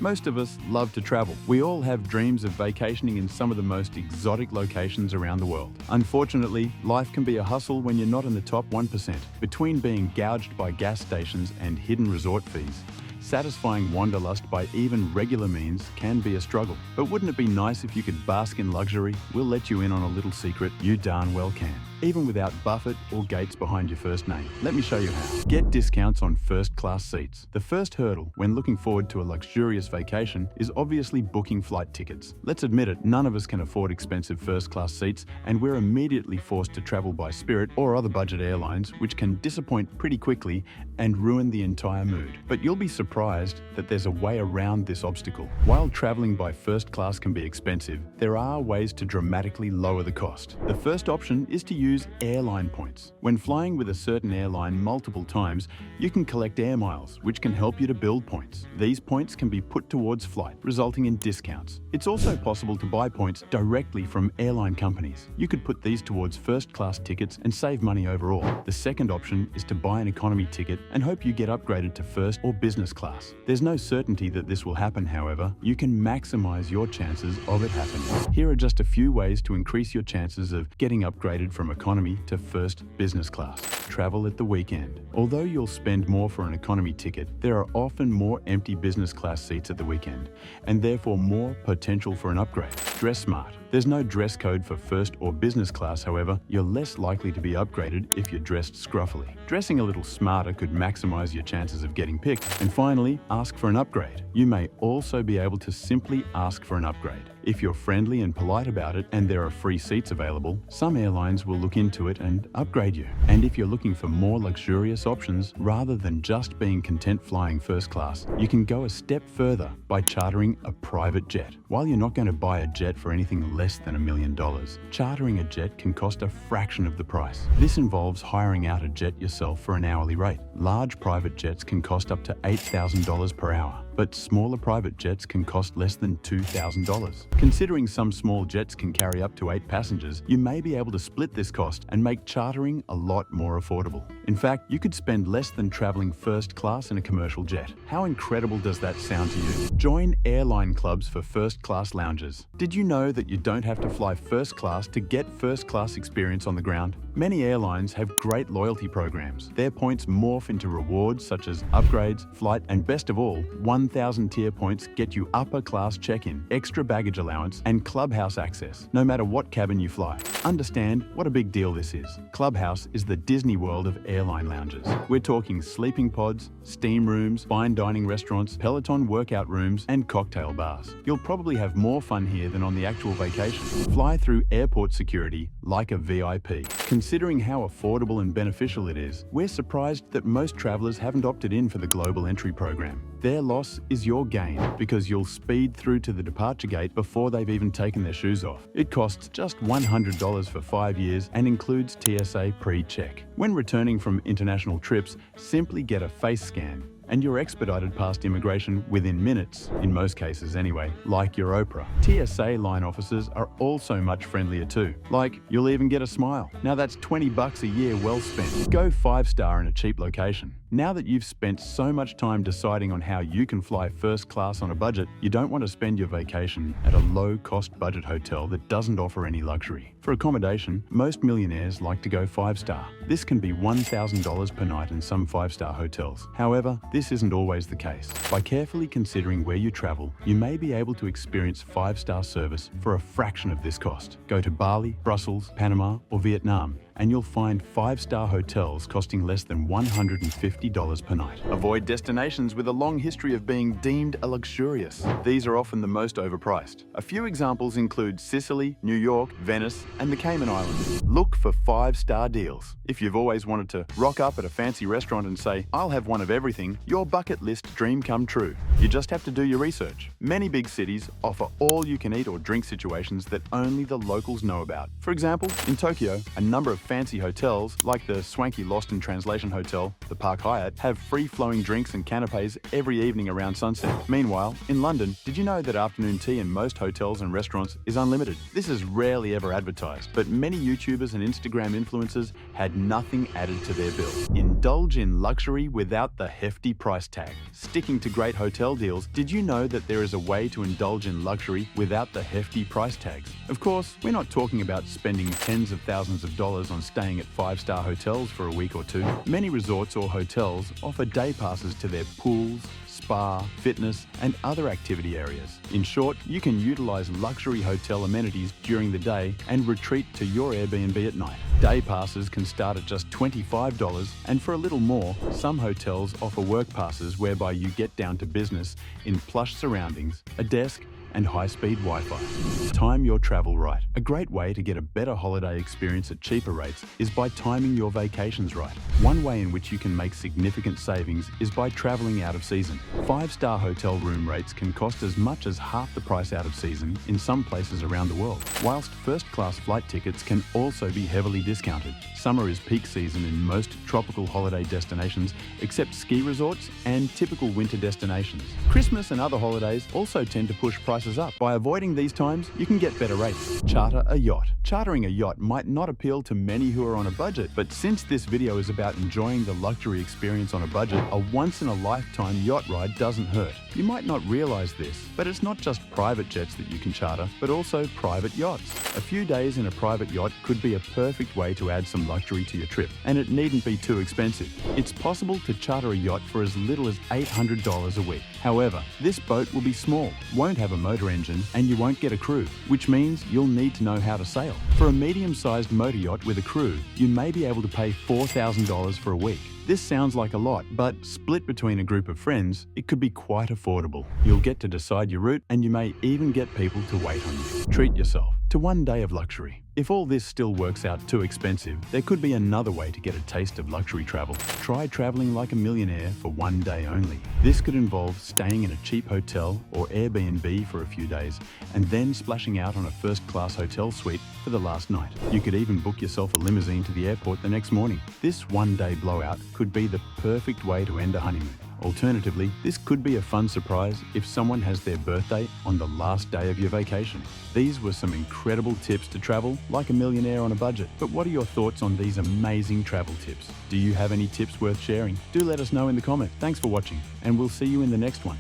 Most of us love to travel. We all have dreams of vacationing in some of the most exotic locations around the world. Unfortunately, life can be a hustle when you're not in the top 1%. Between being gouged by gas stations and hidden resort fees, satisfying wanderlust by even regular means can be a struggle. But wouldn't it be nice if you could bask in luxury? We'll let you in on a little secret you darn well can, even without Buffett or Gates behind your first name. Let me show you how. Get discounts on first-class seats. The first hurdle when looking forward to a luxurious vacation is obviously booking flight tickets. Let's admit it, none of us can afford expensive first-class seats, and we're immediately forced to travel by Spirit or other budget airlines, which can disappoint pretty quickly and ruin the entire mood. But you'll be surprised that there's a way around this obstacle. While traveling by first class can be expensive, there are ways to dramatically lower the cost. The first option is to use airline points. When flying with a certain airline multiple times, you can collect air miles, which can help you to build points. These points can be put towards flight, resulting in discounts. It's also possible to buy points directly from airline companies. You could put these towards first-class tickets and save money overall. The second option is to buy an economy ticket and hope you get upgraded to first or business class. There's no certainty that this will happen, however. You can maximize your chances of it happening. Here are just a few ways to increase your chances of getting upgraded from economy to first business class. Travel at the weekend. Although you'll spend more for an economy ticket, there are often more empty business class seats at the weekend, and therefore more potential for an upgrade. Dress smart. There's no dress code for first or business class, however, you're less likely to be upgraded if you're dressed scruffily. Dressing a little smarter could maximize your chances of getting picked. And finally, ask for an upgrade. You may also be able to simply ask for an upgrade. If you're friendly and polite about it and there are free seats available, some airlines will look into it and upgrade you. And if you're looking for more luxurious options rather than just being content flying first class, you can go a step further by chartering a private jet. While you're not going to buy a jet for anything less than $1 million, chartering a jet can cost a fraction of the price. This involves hiring out a jet yourself for an hourly rate. Large private jets can cost up to $8,000 per hour, but smaller private jets can cost less than $2,000. Considering some small jets can carry up to 8 passengers, you may be able to split this cost and make chartering a lot more affordable. In fact, you could spend less than traveling first class in a commercial jet. How incredible does that sound to you? Join airline clubs for first class lounges. Did you know that you don't have to fly first class to get first class experience on the ground? Many airlines have great loyalty programs. Their points morph into rewards such as upgrades, flight, and best of all, 1,000 tier points get you upper class check-in, extra baggage allowance, and clubhouse access, no matter what cabin you fly. Understand what a big deal this is. Clubhouse is the Disney World of airline lounges. We're talking sleeping pods, steam rooms, fine dining restaurants, Peloton workout rooms, and cocktail bars. You'll probably have more fun here than on the actual vacation. Fly through airport security like a VIP. Considering how affordable and beneficial it is, we're surprised that most travelers haven't opted in for the global entry program. Their loss is your gain because you'll speed through to the departure gate before they've even taken their shoes off. It costs just $100 for 5 years and includes TSA pre-check. When returning from international trips, simply get a face scan and you're expedited past immigration within minutes, in most cases anyway, like your Oprah. TSA line officers are also much friendlier too. Like, you'll even get a smile. Now that's $20 a year well spent. Go 5-star in a cheap location. Now that you've spent so much time deciding on how you can fly first class on a budget, you don't want to spend your vacation at a low-cost budget hotel that doesn't offer any luxury. For accommodation, most millionaires like to go 5-star. This can be $1,000 per night in some 5-star hotels. However, this isn't always the case. By carefully considering where you travel, you may be able to experience 5-star service for a fraction of this cost. Go to Bali, Brussels, Panama, or Vietnam, and you'll find 5-star hotels costing less than $150 per night. Avoid destinations with a long history of being deemed luxurious. These are often the most overpriced. A few examples include Sicily, New York, Venice, and the Cayman Islands. Look for 5-star deals. If you've always wanted to rock up at a fancy restaurant and say, "I'll have one of everything," your bucket list dream come true. You just have to do your research. Many big cities offer all-you-can-eat or drink situations that only the locals know about. For example, in Tokyo, a number of fancy hotels, like the swanky Lost in Translation Hotel, the Park Hyatt, have free-flowing drinks and canapes every evening around sunset. Meanwhile, in London, did you know that afternoon tea in most hotels and restaurants is unlimited? This is rarely ever advertised, but many YouTubers and Instagram influencers had nothing added to their bill. In Indulge in luxury without the hefty price tag. Sticking to great hotel deals, did you know that there is a way to indulge in luxury without the hefty price tags? Of course, we're not talking about spending tens of thousands of dollars on staying at five-star hotels for a week or two. Many resorts or hotels offer day passes to their pools, spa, fitness, and other activity areas. In short, you can utilize luxury hotel amenities during the day and retreat to your Airbnb at night. Day passes can start at just $25, and for a little more, some hotels offer work passes whereby you get down to business in plush surroundings, a desk, and high-speed Wi-Fi. Time your travel right. A great way to get a better holiday experience at cheaper rates is by timing your vacations right. One way in which you can make significant savings is by traveling out of season. Five-star hotel room rates can cost as much as half the price out of season in some places around the world, whilst first-class flight tickets can also be heavily discounted. Summer is peak season in most tropical holiday destinations except ski resorts and typical winter destinations. Christmas and other holidays also tend to push prices up. By avoiding these times, you can get better rates. Charter a yacht. Chartering a yacht might not appeal to many who are on a budget, but since this video is about enjoying the luxury experience on a budget, a once-in-a-lifetime yacht ride doesn't hurt. You might not realize this, but it's not just private jets that you can charter, but also private yachts. A few days in a private yacht could be a perfect way to add some luxury to your trip, and it needn't be too expensive. It's possible to charter a yacht for as little as $800 a week. However, this boat will be small, won't have a motor engine, and you won't get a crew, which means you'll need to know how to sail. For a medium-sized motor yacht with a crew, you may be able to pay $4,000 for a week. This sounds like a lot, but split between a group of friends, it could be quite affordable. You'll get to decide your route, and you may even get people to wait on you. Treat yourself to one day of luxury. If all this still works out too expensive, there could be another way to get a taste of luxury travel. Try traveling like a millionaire for one day only. This could involve staying in a cheap hotel or Airbnb for a few days, and then splashing out on a first-class hotel suite for the last night. You could even book yourself a limousine to the airport the next morning. This one-day blowout could be the perfect way to end a honeymoon. Alternatively, this could be a fun surprise if someone has their birthday on the last day of your vacation. These were some incredible tips to travel like a millionaire on a budget. But what are your thoughts on these amazing travel tips? Do you have any tips worth sharing? Do let us know in the comments. Thanks for watching, and we'll see you in the next one.